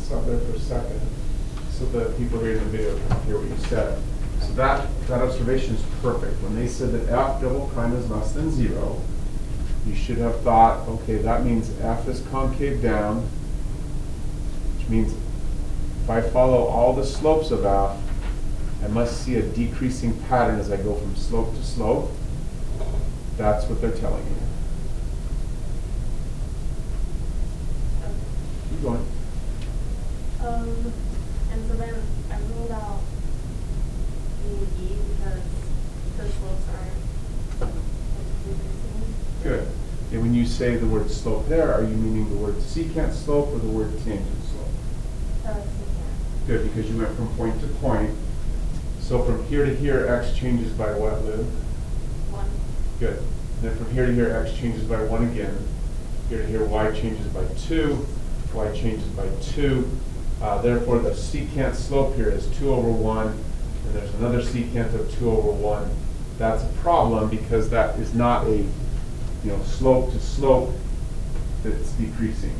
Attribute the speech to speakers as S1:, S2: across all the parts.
S1: Stop there for a second, so that people hearing the video can hear what you said. So that observation is perfect. When they said that f double prime is less than 0, you should have thought, okay, that means f is concave down, which means if I follow all the slopes of f, I must see a decreasing pattern as I go from slope to slope. That's what they're telling you. Keep going.
S2: And so then I ruled out E and E because the slopes aren't decreasing.
S1: Good. And when you say the word slope there, are you meaning the word secant slope or the word tangent slope?
S2: Secant.
S1: Good, because you went from point to point. So from here to here, x changes by what, Liv?
S2: 1.
S1: Good. And then from here to here, x changes by 1 again. Here to here, y changes by 2. Y changes by 2. Therefore, the secant slope here is 2 over 1. And there's another secant of 2 over 1. That's a problem because that is not a slope to slope that's decreasing.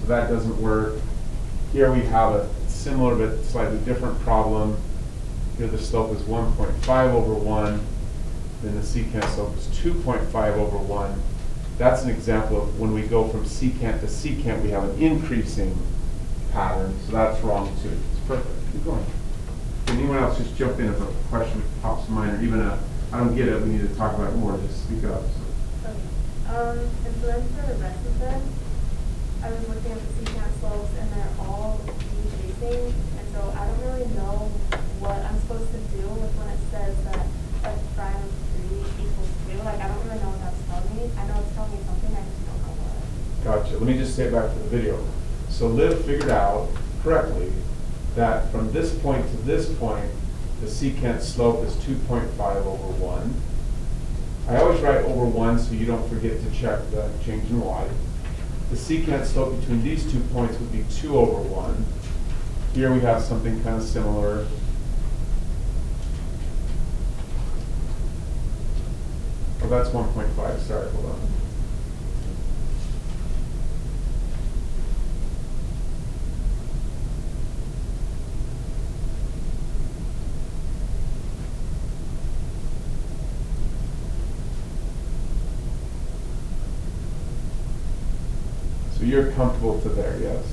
S1: So that doesn't work. Here we have a similar but slightly different problem. Here the slope is 1.5 over 1. Then the secant slope is 2.5 over 1. That's an example of when we go from secant to secant, we have an increasing pattern. So that's wrong too. It's perfect. Keep going. Can anyone else just jump in if a question pops in mind, or even I don't get it, we need to talk about it more, just speak up.
S2: Okay. And so then for the rest of them, I was looking at the secant slopes and they're all decreasing. And so I don't really know what I'm supposed to do with when it says that f prime 3 equals 2. Like, I don't really know what that's telling me. I know it's telling me something, I just don't know what.
S1: Gotcha. Let me just say it back to the video. So Liv figured out correctly that from this point to this point, the secant slope is 2.5 over 1. I always write over 1 so you don't forget to check the change in y. The secant slope between these 2 points would be 2 over 1. Here we have something kind of similar. Oh, that's 1.5. Sorry, hold on. So you're comfortable to there, yes?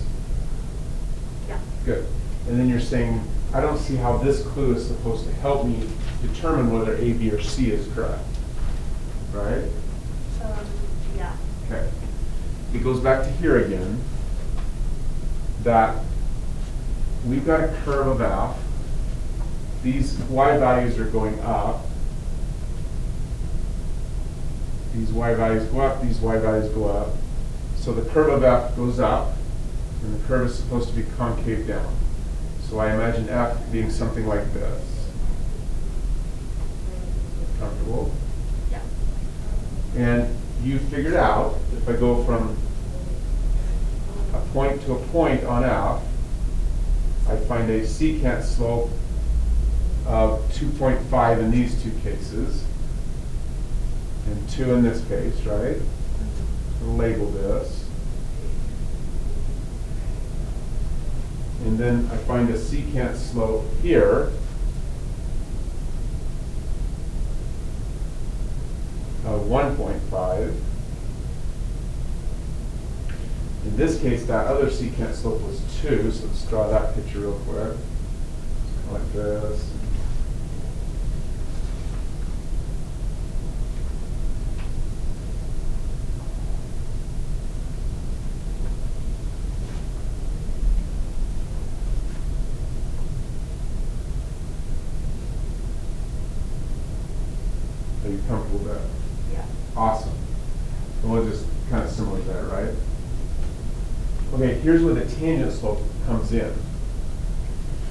S2: Yeah.
S1: Good. And then you're saying, I don't see how this clue is supposed to help me determine whether A, B, or C is correct. Right?
S2: Yeah.
S1: Okay. It goes back to here again, that we've got a curve of f. These y values are going up. These y values go up, these y values go up. So the curve of f goes up, and the curve is supposed to be concave down. So I imagine f being something like this. Comfortable?
S2: Yeah.
S1: And you figured out, if I go from a point to a point on f, I find a secant slope of 2.5 in these two cases, and 2 in this case, right? We'll label this. And then I find a secant slope here of 1.5. In this case, that other secant slope was 2, so let's draw that picture real quick. Like this. Are you comfortable with that?
S2: Yeah.
S1: Awesome. And we'll just kind of similar to that, right? Okay, here's where the tangent slope comes in.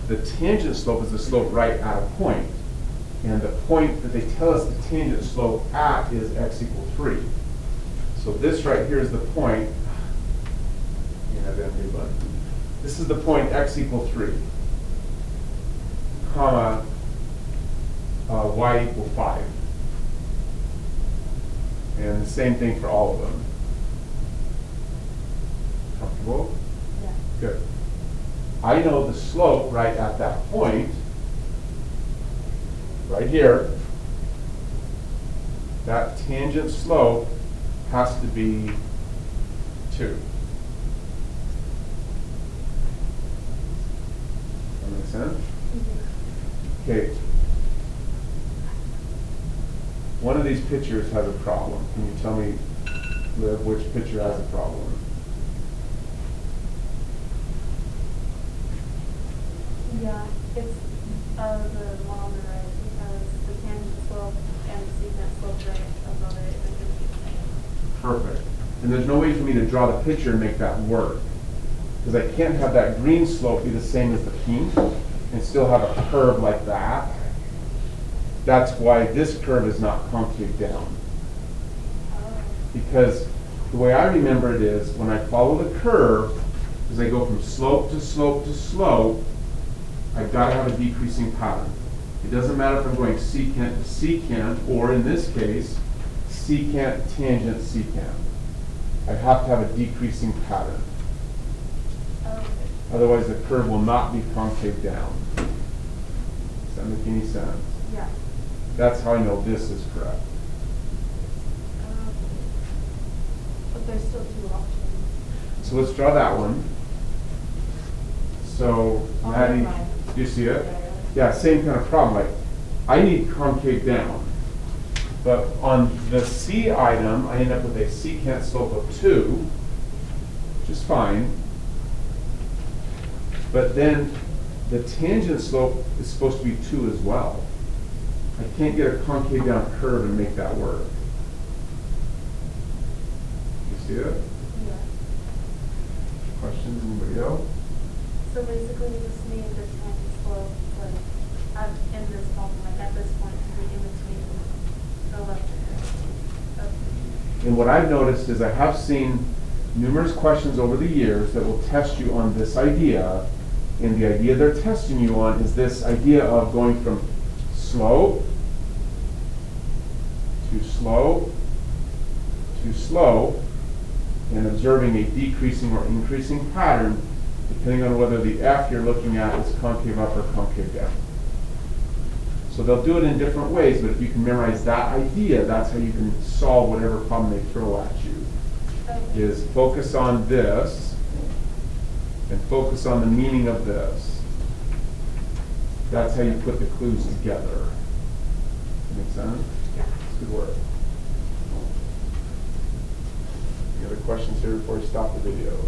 S1: The tangent slope is the slope right at a point. And the point that they tell us the tangent slope at is x equals 3. So this right here is the point. You have that new button. This is the point x equals 3, comma, y equals 5. And the same thing for all of them. Comfortable?
S2: Yeah.
S1: Good. I know the slope right at that point, right here, that tangent slope has to be 2. That make sense? Okay. One of these pictures has a problem. Can you tell me, Liv, which picture has a problem?
S2: Yeah, it's the one on the right, because the tangent slope and the secant slope right above it is confusing.
S1: Perfect. And there's no way for me to draw the picture and make that work. Because I can't have that green slope be the same as the pink and still have a curve like that. That's why this curve is not concave down. Because the way I remember it is, when I follow the curve, as I go from slope to slope to slope, I've got to have a decreasing pattern. It doesn't matter if I'm going secant to secant, or in this case, secant, tangent, secant. I have to have a decreasing pattern. Otherwise, the curve will not be concave down. Does that make any sense?
S2: Yeah.
S1: That's how I know this is correct.
S2: But there's still 2 options.
S1: So let's draw that one. So,
S2: On the
S1: Maddie,
S2: right.
S1: do you see it? Yeah, same kind of problem. Like, I need concave down. But on the C item, I end up with a secant slope of 2, which is fine. But then the tangent slope is supposed to be 2 as well. I can't get a concave down curve and make that work. You see it?
S2: Yeah.
S1: Questions? Anybody else?
S2: So basically, we just need the tangent slope, like, in this problem, like at this point, to be in between the left and right.
S1: And what I've noticed is I have seen numerous questions over the years that will test you on this idea. And the idea they're testing you on is this idea of going from slope to slope to slope and observing a decreasing or increasing pattern depending on whether the F you're looking at is concave up or concave down. So they'll do it in different ways, but if you can memorize that idea, that's how you can solve whatever problem they throw at you. Is focus on this and focus on the meaning of this. That's how you put the clues together. Make sense?
S2: Yeah.
S1: Good work. Any other questions here before we stop the video?